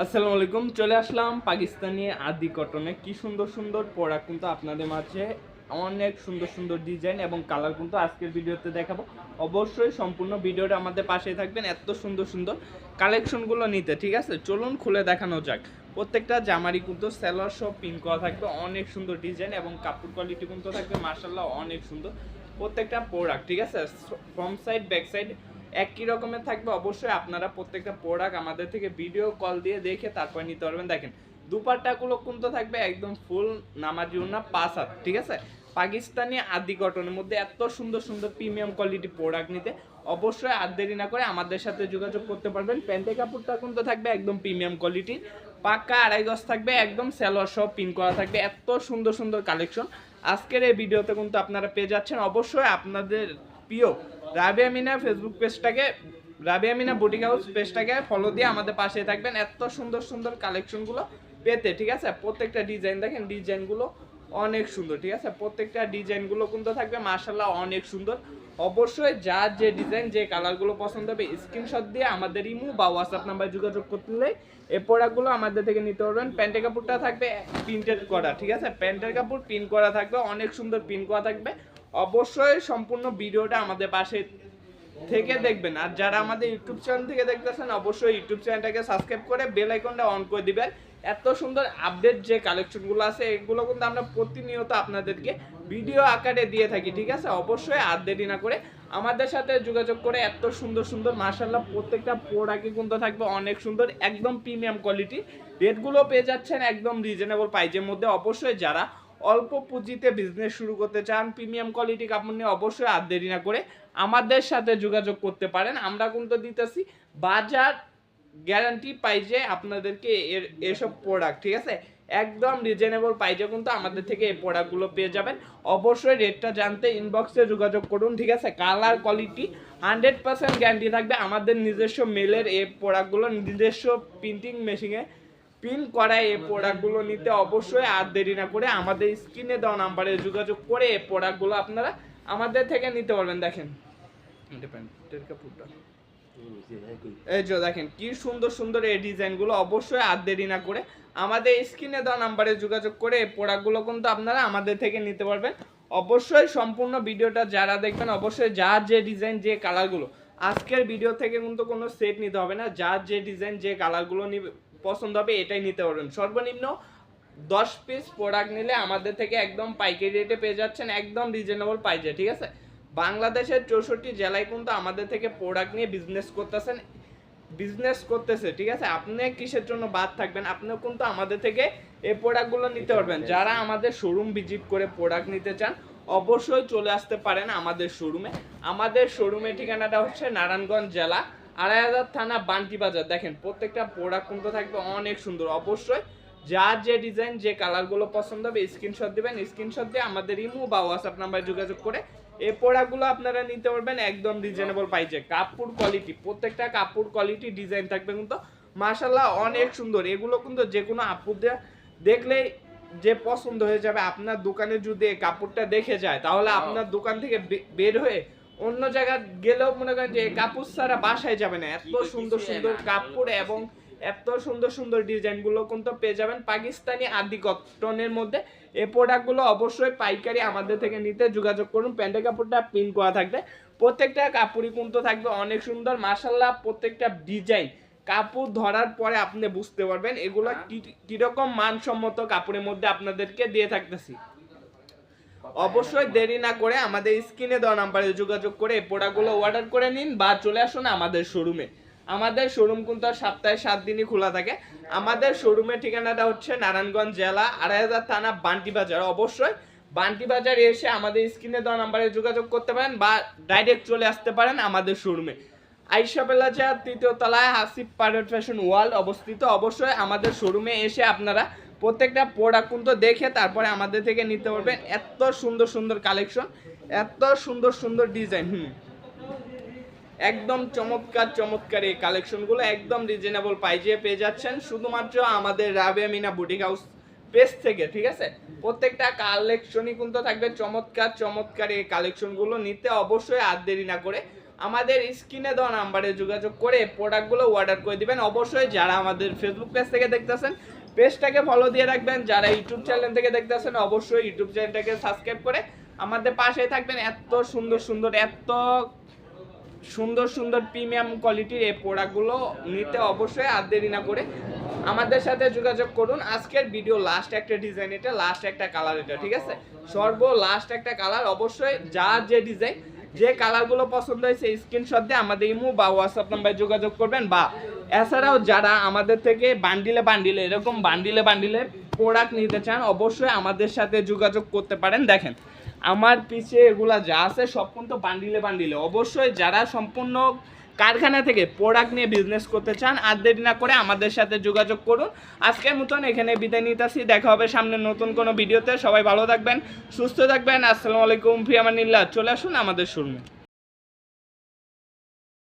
আসসালামু আলাইকুম, চলে আসলাম পাকিস্তানি আদি কটনে। কি সুন্দর সুন্দর প্রোডাক্ট কিন্তু আপনাদের মাঝে, অনেক সুন্দর সুন্দর ডিজাইন এবং কালার কিন্তু আজকের ভিডিওতে দেখাবো। অবশ্যই সম্পূর্ণ ভিডিওটা আমাদের পাশেই থাকবেন এত সুন্দর সুন্দর কালেকশনগুলো নিতে। ঠিক আছে, চলুন খুলে দেখানো যাক। প্রত্যেকটা জামারই কিন্তু সেলার সব পিন করা থাকবে, অনেক সুন্দর ডিজাইন এবং কাপড় কোয়ালিটি কিন্তু থাকবে মাশাআল্লাহ অনেক সুন্দর প্রত্যেকটা প্রোডাক্ট। ঠিক আছে, ফ্রন্ট সাইড ব্যাক সাইড একই রকমের থাকবে। অবশ্যই আপনারা প্রত্যেকটা প্রোডাক্ট আমাদের থেকে ভিডিও কল দিয়ে দেখে তারপর নিতে পারবেন। দেখেন দুপাট্টাগুলো কিন্তু থাকবে একদম ফুল নামাজি ওড়না 5 হাত। ঠিক আছে, পাকিস্তানি আদি কটনের মধ্যে এত সুন্দর সুন্দর প্রিমিয়াম কোয়ালিটি প্রোডাক্ট নিতে অবশ্যই আর দেরি না করে আমাদের সাথে যোগাযোগ করতে পারবেন। প্যান্টের কাপড়টা কিন্তু থাকবে একদম প্রিমিয়াম কোয়ালিটি, পাক্কা 2.5 গজ থাকবে, একদম সালোয়ার সহ পিন করা থাকবে। এত সুন্দর সুন্দর কালেকশন আজকের এই ভিডিওতে কিন্তু আপনারা পেয়ে যাচ্ছেন। অবশ্যই আপনাদের প্রিয় রাবিয়া মিনা ফেসবুক পেজটাকে, রাবিয়া মিনা বুটিক হাউস পেজটাকে ফলো দিয়ে আমাদের পাশে থাকবেন এত সুন্দর সুন্দর কালেকশনগুলো পেতে। ঠিক আছে, প্রত্যেকটা ডিজাইন দেখেন, ডিজাইনগুলো অনেক সুন্দর। ঠিক আছে, প্রত্যেকটা ডিজাইনগুলো কিন্তু থাকবে মাশাআল্লাহ অনেক সুন্দর। অবশ্যই যার যে ডিজাইন যে কালারগুলো পছন্দ হবে স্ক্রিনশট দিয়ে আমাদের ইমো বা হোয়াটসঅ্যাপ নাম্বারে যোগাযোগ করলে এই প্রোডাক্টগুলো আমাদের থেকে নিতে পারবেন। প্যান্টের কাপড়টা থাকবে প্রিন্টেড করা। ঠিক আছে, প্যান্টের কাপড় প্রিন্ট করা থাকবে, অনেক সুন্দর প্রিন্ট করা থাকবে। অবশ্যই সম্পূর্ণ ভিডিওটা আমাদের পাশে থেকে দেখবেন। আর যারা আমাদের ইউটিউব চ্যানেল থেকে দেখতেছেন অবশ্যই ইউটিউব চ্যানেলটাকে সাবস্ক্রাইব করে বেল আইকনটা অন করে দিবেন। এত সুন্দর আপডেট যে কালেকশনগুলো আছে এগুলো কিন্তু আমরা প্রতিনিয়ত আপনাদেরকে ভিডিও আকারে দিয়ে থাকি। ঠিক আছে, অবশ্যই আর দেরি না করে আমাদের সাথে যোগাযোগ করে এত সুন্দর সুন্দর মাশাআল্লাহ প্রত্যেকটা প্রোডাক্টই কিন্তু থাকবে অনেক সুন্দর, একদম প্রিমিয়াম কোয়ালিটি। রেটগুলো পেয়ে যাচ্ছেন একদম রিজনেবল প্রাইজের মধ্যে। অবশ্যই যারা অল্প পুঁজিতে বিজনেস শুরু করতে চান প্রিমিয়াম কোয়ালিটি কাপড় নিয়ে অবশ্যই আর দেরি না করে আমাদের সাথে যোগাযোগ করতে পারেন। আমরা কিন্তু দিতেছি বাজার গ্যারান্টি পাইজে আপনাদেরকে এসব প্রোডাক্ট। ঠিক আছে, একদম রিজনেবল প্রাইজে কিন্তু আমাদের থেকে এই প্রোডাক্টগুলো পেয়ে যাবেন। অবশ্যই রেটটা জানতে ইনবক্সে যোগাযোগ করুন। ঠিক আছে, কালার কোয়ালিটি 100% গ্যারান্টি থাকবে। আমাদের নিজস্ব মেলের এই প্রোডাক্টগুলো নিজস্ব প্রিন্টিং মেশিনে পিন করা এই প্রোডাক্টগুলো নিতে অবশ্যই আর দেরি না করে আমাদের স্ক্রিনে দেওয়া নাম্বারে যোগাযোগ করে এই প্রোডাক্টগুলো আপনারা আমাদের থেকে নিতে পারবেন। দেখেন এই যে দেখেন কি সুন্দর সুন্দর এই ডিজাইনগুলো, অবশ্যই আর দেরি না করে আমাদের স্ক্রিনে দেওয়া নাম্বারে যোগাযোগ করে এই প্রোডাক্টগুলো কিন্তু আপনারা আমাদের থেকে নিতে পারবেন। অবশ্যই সম্পূর্ণ ভিডিওটা যারা দেখবেন অবশ্যই যার যে ডিজাইন যে কালারগুলো, আজকের ভিডিও থেকে কিন্তু কোনো সেট নিতে হবে না, যার যে ডিজাইন যে কালারগুলো পছন্দ হবে এটাই নিতে পারবেন। সর্বনিম্ন 10 পিস প্রোডাক্ট নিলে আমাদের থেকে একদম পাইকারি রেটে পেয়ে যাচ্ছেন, একদম রিজনেবল প্রাইসে। ঠিক আছে, বাংলাদেশের 64 জেলায় কিন্তু আমাদের থেকে প্রোডাক্ট নিয়ে বিজনেস করতেছে। ঠিক আছে, আপনি কিসের জন্য বাদ থাকবেন, আপনিও কিন্তু আমাদের থেকে এই প্রোডাক্টগুলো নিতে পারবেন। যারা আমাদের শোরুম ভিজিট করে প্রোডাক্ট নিতে চান অবশ্যই চলে আসতে পারেন আমাদের শোরুমে। আমাদের শোরুমের ঠিকানাটা হচ্ছে নারায়ণগঞ্জ জেলা 2.5 থানা বান্টি বাজার। দেখেন প্রত্যেকটা প্রোডাক্ট কিন্তু থাকবে অনেক সুন্দর। অবশ্যই যার যে ডিজাইন যে কালারগুলো পছন্দ হবে স্ক্রিনশট দিবেন, স্ক্রিনশট দিয়ে আমাদের ইমো বা হোয়াটসঅ্যাপ নাম্বারে যোগাযোগ করে এই প্রোডাক্টগুলো আপনারা নিতে পারবেন একদম রিজনেবল প্রাইসে। কাপড় কোয়ালিটি, প্রত্যেকটা কাপড় কোয়ালিটি ডিজাইন থাকবে কিন্তু মাশাআল্লাহ অনেক সুন্দর। এগুলো কিন্তু যে কোনো আপুদের দেখলেই যে পছন্দ হয়ে যাবে। আপনার দোকানে যদি এই কাপড়টা দেখে যায় তাহলে আপনার দোকান থেকে বের হয়ে অন্য জায়গায় গেলেও মনে করেন যে কাপড় ছাড়া বাসায় যাবে না। এত সুন্দর সুন্দর কাপড় এবং এত সুন্দর সুন্দর ডিজাইনগুলো কিন্তু পেয়ে যাবেন পাকিস্তানি আদি কটনের মধ্যে। এই প্রোডাক্টগুলো অবশ্যই পাইকারি আমাদের থেকে নিতে যোগাযোগ করুন। প্যান্টের কাপড়টা প্রিন্ট করা থাকবে, প্রত্যেকটা কাপড়ই কিন্তু থাকবে অনেক সুন্দর মাশাআল্লাহ। প্রত্যেকটা ডিজাইন কাপড় ধরার পরে আপনি বুঝতে পারবেন এগুলো কিরকম মানসম্মত কাপড়ের মধ্যে আপনাদেরকে দিয়ে থাকতেছি। অবশ্যই দেরি না করে আমাদের স্ক্রিনে দেওয়া নাম্বারে যোগাযোগ করে এই প্রোডাক্টগুলো অর্ডার করে নিন বা চলে আসুন আমাদের শোরুমে। আমাদের শোরুম কিন্তু সপ্তাহে 7 দিনই খোলা থাকে। আমাদের শোরুমের ঠিকানাটা হচ্ছে নারায়ণগঞ্জ জেলা 2.5 থানা বান্টি বাজার। অবশ্যই বান্টি বাজার এসে আমাদের স্ক্রিনে দেওয়া নাম্বারে যোগাযোগ করতে পারেন বা ডাইরেক্ট চলে আসতে পারেন আমাদের শোরুমে। আইসা প্লাজা 3য় তলায় হাসিব পাইরেট ফ্যাশন ওয়ার্ল্ড অবস্থিত। অবশ্যই আমাদের শোরুমে এসে আপনারা প্রত্যেকটা প্রোডাক্ট কিন্তু দেখে তারপরে আমাদের থেকে নিতে পারবেন। এত সুন্দর সুন্দর কালেকশন, এত সুন্দর সুন্দর ডিজাইন, একদম চমৎকার চমৎকার এই কালেকশনগুলো একদম রিজনেবল প্রাইসে পেয়ে যাচ্ছেন শুধুমাত্র আমাদের Rabia Mina boutique house page থেকে। ঠিক আছে, প্রত্যেকটা কালেকশনই কিন্তু থাকবে চমৎকার চমৎকার। এই কালেকশনগুলো নিতে অবশ্যই আর দেরি না করে আমাদের স্ক্রিনে দেওয়া নাম্বারে যোগাযোগ করে প্রোডাক্টগুলো অর্ডার করে দিবেন। অবশ্যই যারা আমাদের ফেসবুক পেজ থেকে দেখতেছেন পেজটাকে ফলো দিয়ে রাখবেন, যারা ইউটিউব চ্যানেল থেকে দেখতেছেন অবশ্যই ইউটিউব চ্যানেলটাকে সাবস্ক্রাইব করে আমাদের পাশেই থাকবেন। এত সুন্দর প্রিমিয়াম কোয়ালিটির এই প্রোডাক্টগুলো নিতে অবশ্যই আর দেরি না করে আমাদের সাথে যোগাযোগ করুন। আজকের ভিডিও লাস্ট একটা ডিজাইন, এটা লাস্ট একটা কালার, এটা ঠিক আছে, লাস্ট একটা কালার। অবশ্যই যার যে ডিজাইন যে কালারগুলো পছন্দ হয়েছে স্ক্রিনশট দিয়ে আমাদের ইমো বা হোয়াটসঅ্যাপ নাম্বারে যোগাযোগ করবেন। বা এছাড়াও যারা আমাদের থেকে বান্ডিলে এরকম বান্ডিলে প্রোডাক্ট নিতে চান অবশ্যই আমাদের সাথে যোগাযোগ করতে পারেন। দেখেন আমার পিছে এগুলা যা আছে সব কিন্তু বান্ডিলে। অবশ্যই যারা সম্পূর্ণ কারখানা থেকে প্রোডাক্ট নিয়ে বিজনেস করতে চান আর দেরি না করে আমাদের সাথে যোগাযোগ করুন। আজকের মতন এখানে বিদায় নিতেছি, দেখা হবে সামনে নতুন কোনো ভিডিওতে। সবাই ভালো থাকবেন, সুস্থ থাকবেন। আসসালামু আলাইকুম, ফি আমানিল্লাহ। চলে আসুন আমাদের শোরুমে।